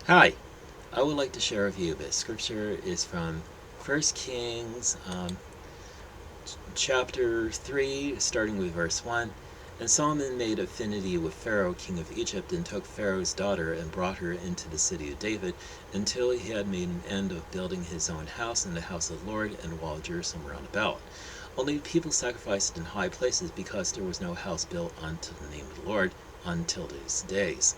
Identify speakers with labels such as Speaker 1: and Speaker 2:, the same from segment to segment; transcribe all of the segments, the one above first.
Speaker 1: Hi, I would like to share with you this scripture is from First Kings chapter 3, starting with verse 1. And Solomon made affinity with Pharaoh, king of Egypt, and took Pharaoh's daughter and brought her into the city of David, until he had made an end of building his own house and the house of the Lord and the wall of Jerusalem round about. Only the people sacrificed in high places, because there was no house built unto the name of the Lord until these days.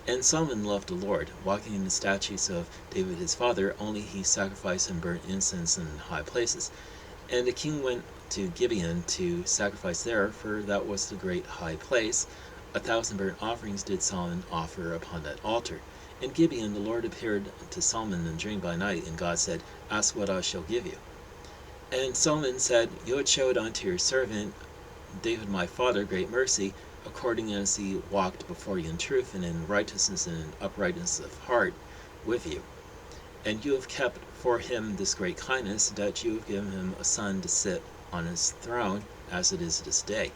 Speaker 1: And Solomon loved the Lord, walking in the statutes of David his father, only he sacrificed and burnt incense in high places. And the king went to Gibeon to sacrifice there, for that was the great high place. 1,000 burnt offerings did Solomon offer upon that altar. In Gibeon the Lord appeared to Solomon in a dream by night, and God said, Ask what I shall give you. And Solomon said, You had showed unto your servant David my father great mercy, according as he walked before you in truth and in righteousness and in uprightness of heart with you. And you have kept for him this great kindness, that you have given him a son to sit on his throne, as it is this day.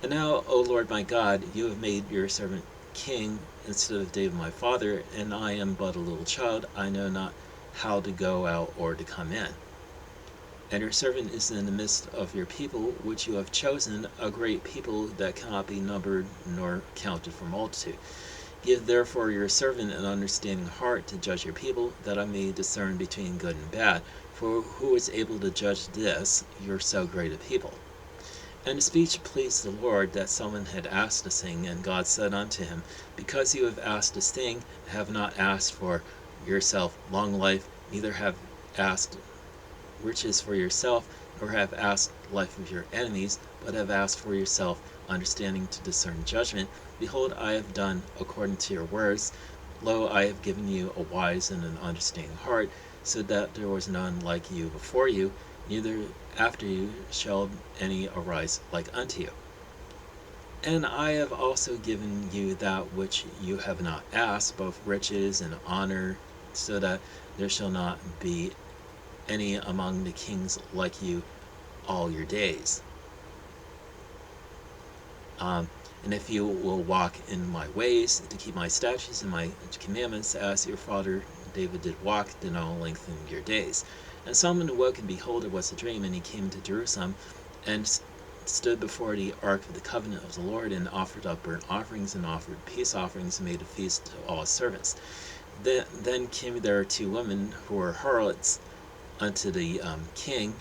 Speaker 1: And now, O Lord my God, you have made your servant king instead of David my father, and I am but a little child, I know not how to go out or to come in. And your servant is in the midst of your people, which you have chosen, a great people that cannot be numbered nor counted for multitude. Give therefore your servant an understanding heart to judge your people, that I may discern between good and bad. For who is able to judge this, your so great a people? And the speech pleased the Lord that Solomon had asked this thing, and God said unto him, Because you have asked this thing, have not asked for yourself long life, neither have asked riches for yourself, nor have asked life of your enemies, but have asked for yourself understanding to discern judgment. Behold, I have done according to your words. Lo, I have given you a wise and an understanding heart, so that there was none like you before you, neither after you shall any arise like unto you. And I have also given you that which you have not asked, both riches and honor, so that there shall not be any among the kings like you all your days. And if you will walk in my ways, to keep my statutes and my commandments, as your father David did walk, then I will lengthen your days. And Solomon awoke, and behold, it was a dream, and he came to Jerusalem, and stood before the ark of the covenant of the Lord, and offered up burnt offerings, and offered peace offerings, and made a feast to all his servants. Then came there 2 women who were harlots unto the king,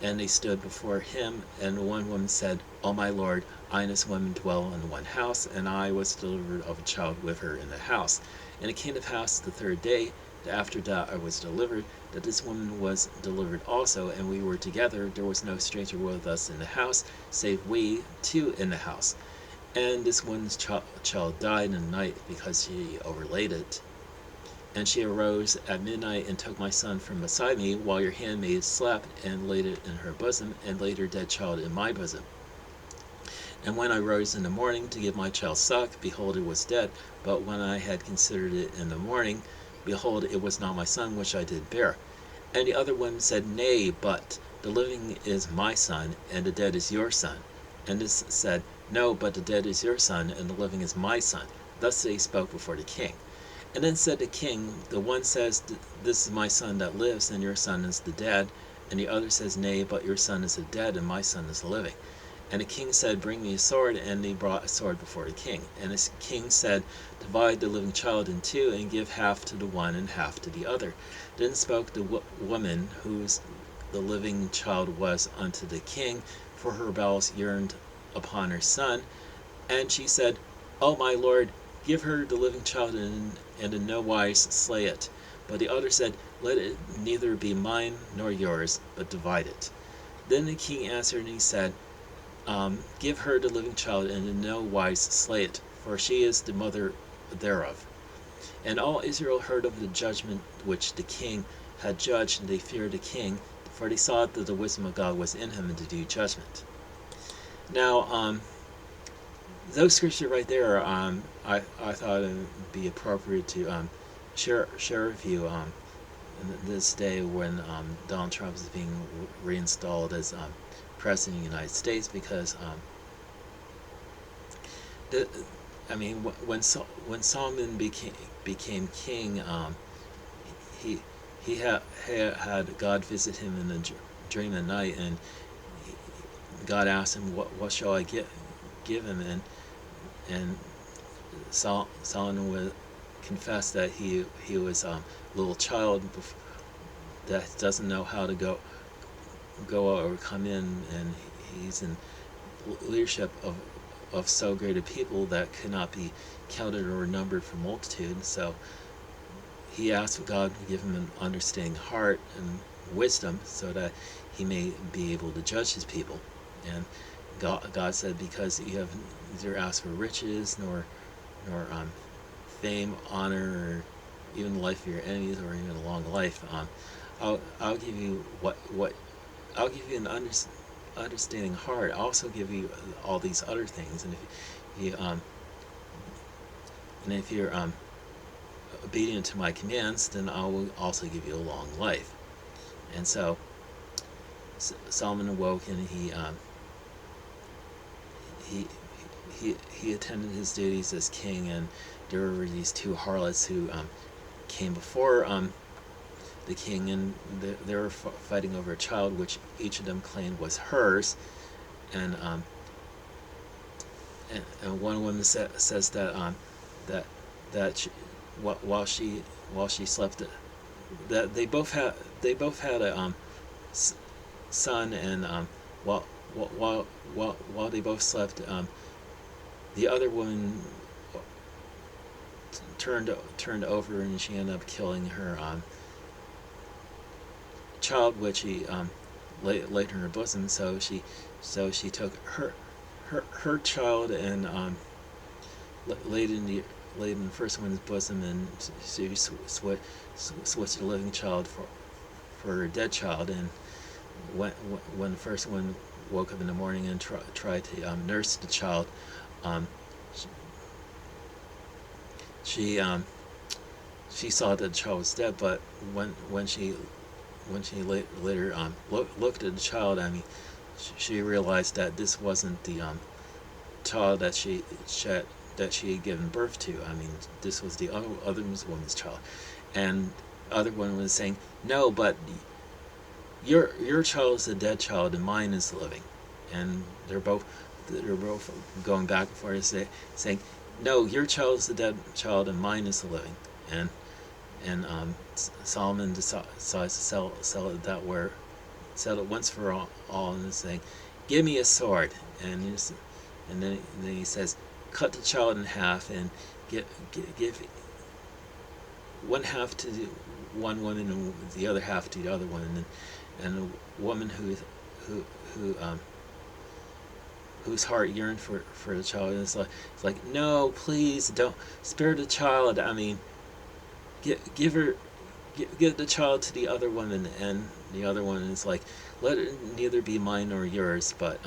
Speaker 1: and they stood before him. And one woman said, O my lord, I and this woman dwell in one house, and I was delivered of a child with her in the house. And it came to pass the 3rd day, that after that I was delivered, that this woman was delivered also, and we were together. There was no stranger with us in the house, save we 2 in the house. And this woman's child died in the night, because she overlaid it. And she arose at midnight, and took my son from beside me, while your handmaid slept, and laid it in her bosom, and laid her dead child in my bosom. And when I rose in the morning to give my child suck, behold, it was dead. But when I had considered it in the morning, behold, it was not my son which I did bear. And the other women said, Nay, but the living is my son, and the dead is your son. And this said, No, but the dead is your son, and the living is my son. Thus they spoke before the king. And then said the king, The one says, This is my son that lives, and your son is the dead. And the other says, Nay, but your son is the dead, and my son is living. And the king said, Bring me a sword. And they brought a sword before the king. And the king said, Divide the living child in 2, and give half to the one and half to the other. Then spoke the woman whose the living child was unto the king, for her bowels yearned upon her son. And she said, O my lord, give her the living child, and in no wise slay it. But the other said, Let it neither be mine nor yours, but divide it. Then the king answered, and he said, Give her the living child, and in no wise slay it, for she is the mother thereof. And all Israel heard of the judgment which the king had judged, and they feared the king, for they saw that the wisdom of God was in him to do judgment. Now, those scriptures right there, I thought it would be appropriate to share with you this day when Donald Trump is being reinstalled as president of the United States, because the I mean, when Solomon became king, he had God visit him in a dream at night, and God asked him, "What shall I give him?" And Solomon would confess that he was a little child that doesn't know how to go or come in, and he's in leadership of so great a people that could not be counted or numbered for multitude. So he asked God to give him an understanding heart and wisdom so that he may be able to judge his people. And God said, because you have neither asked for riches nor fame, honor, or even the life of your enemies, or even a long life, I'll give you what I'll give you an understanding heart. I'll also give you all these other things, and if you're obedient to my commands, then I will also give you a long life. And so Solomon awoke, and he attended his duties as king, and there were these two harlots who came before the king, and they were fighting over a child which each of them claimed was hers, and one woman says that she, while she slept, that they both had a son, and while they both slept, the other woman turned over, and she ended up killing her child, which he laid in her bosom. So she took her child and laid in the first one's bosom, and she switched the living child for her dead child. And when the first one woke up in the morning and tried to nurse the child, she saw that the child was dead. But when she later looked at the child, I mean, she realized that this wasn't the child that she had given birth to. I mean, this was the other woman's child, and the other one was saying, "No, but your child is a dead child, and mine is living." And they're both going back and forth, saying, "No, your child is the dead child, and mine is the living." And Solomon decides to sell it once for all, and saying, "Give me a sword." And then he says, "Cut the child in half, and give one half to one woman and the other half to the other woman." And a woman whose heart yearned for the child, and it's like, "No, please don't spare the child. I mean, give the child to the other woman." And the other one is like, "Let it neither be mine nor yours, but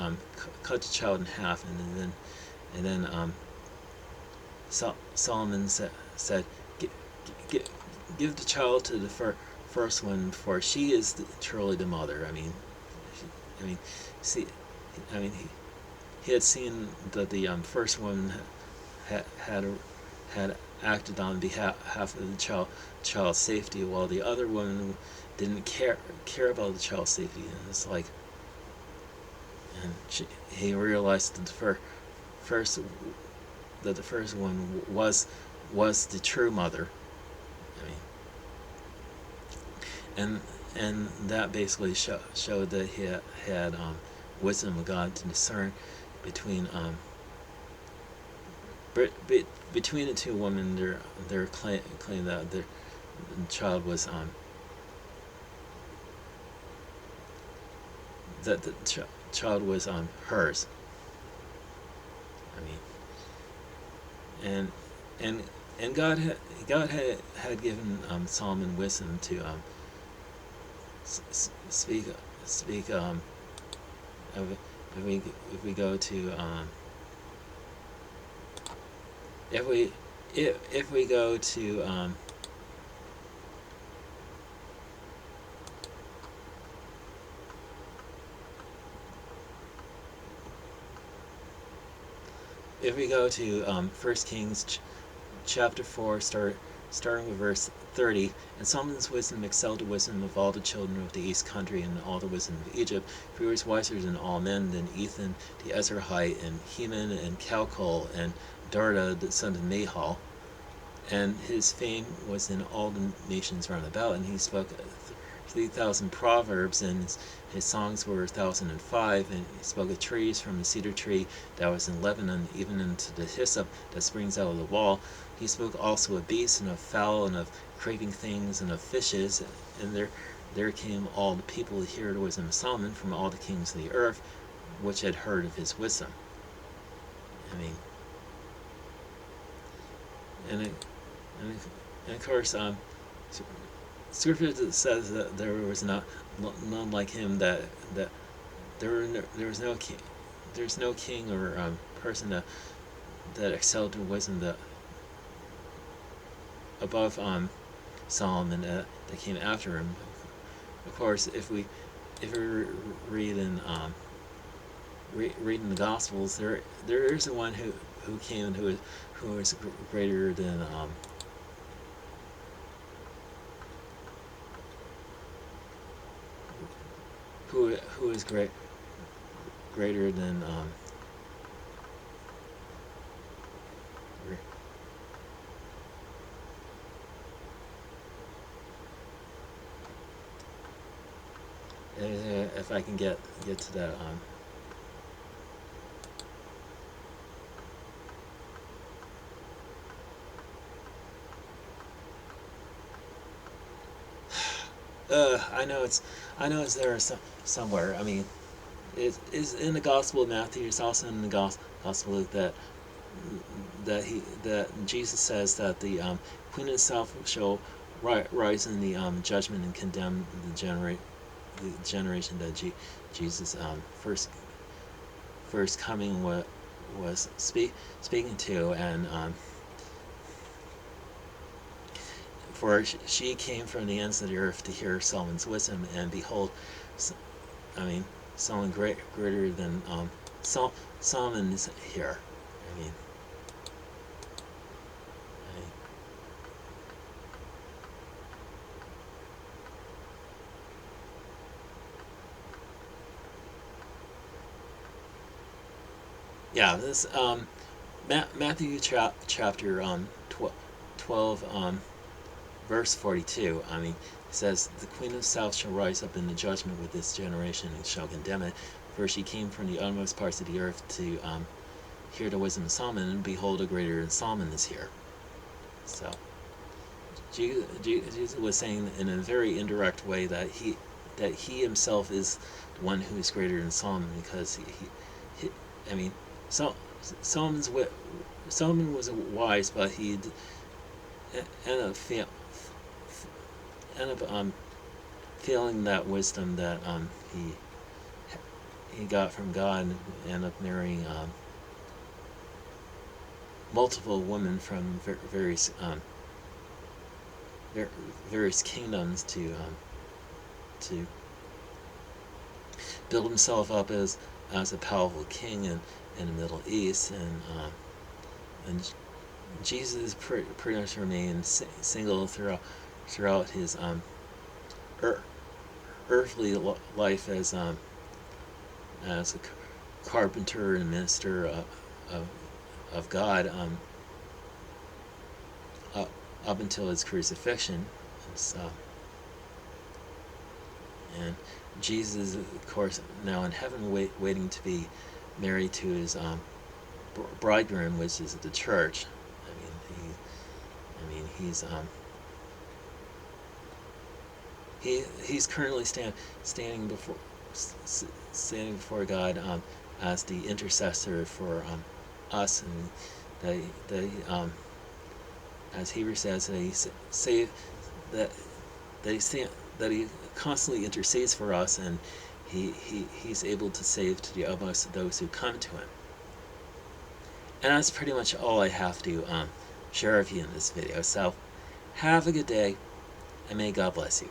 Speaker 1: cut the child in half." And then Solomon said, "Give the child to the first one, for she is truly the mother." I mean, see, I mean, he had seen that the first woman had acted on behalf of the child's safety, while the other woman didn't care about the child's safety. And it's like, and he realized that the first one was the true mother. I mean, and that basically showed that he had wisdom of God to discern between between the two women. Their claim that the child was that the child was hers. I mean, and God had given Solomon wisdom to speak. If we go to if we go to if we go to 1 Kings chapter 4, starting with verse 30, and Solomon's wisdom excelled the wisdom of all the children of the east country and all the wisdom of Egypt, for he was wiser than all men, than Ethan the Ezrahite, and Heman, and Calcol, and Darda the son of Mahal. And his fame was in all the nations round about, and he spoke 3,000 proverbs, and his songs were 1,005, and he spoke of trees, from the cedar tree that was in Lebanon, even unto the hyssop that springs out of the wall. He spoke also of beasts, and of fowl, and of creeping things, and of fishes. And there came all the people to hear the wisdom of Solomon from all the kings of the earth, which had heard of his wisdom. I mean, and of course, Scripture says that there was none like him, that there was no king, there's no king or person that excelled in wisdom that above Solomon that came after him. Of course, if we read in reading the Gospels, there is the one who came and who was greater than who is greater than if I can get to that I know it's there somewhere. I mean, it is in the Gospel of Matthew. It's also in the Gospel of Luke that Jesus says that the Queen of the South shall rise in the judgment and condemn the generation that Jesus first coming was speaking to, and for she came from the ends of the earth to hear Solomon's wisdom, and behold, Solomon greater than Solomon is here. I mean, yeah, this Matthew chapter 12 verse 42. I mean, it says, "The Queen of the South shall rise up in the judgment with this generation and shall condemn it, for she came from the uttermost parts of the earth to hear the wisdom of Solomon, and behold, a greater than Solomon is here." So Jesus was saying in a very indirect way that he himself is the one who is greater than Solomon, because he I mean, Solomon was wise, but he ended up feeling that wisdom that he got from God, and ended up marrying multiple women from various kingdoms to build himself up as a powerful king in the Middle East, and Jesus pretty much remained single throughout his earthly life as a carpenter and minister of God, up until his crucifixion. And Jesus, of course, now in heaven, waiting to be married to his bridegroom, which is the church. He's currently standing before God as the intercessor for us, and as Hebrews says, that he constantly intercedes for us, and he's able to save to the utmost of those who come to him. And that's pretty much all I have to share with you in this video. So have a good day, and may God bless you.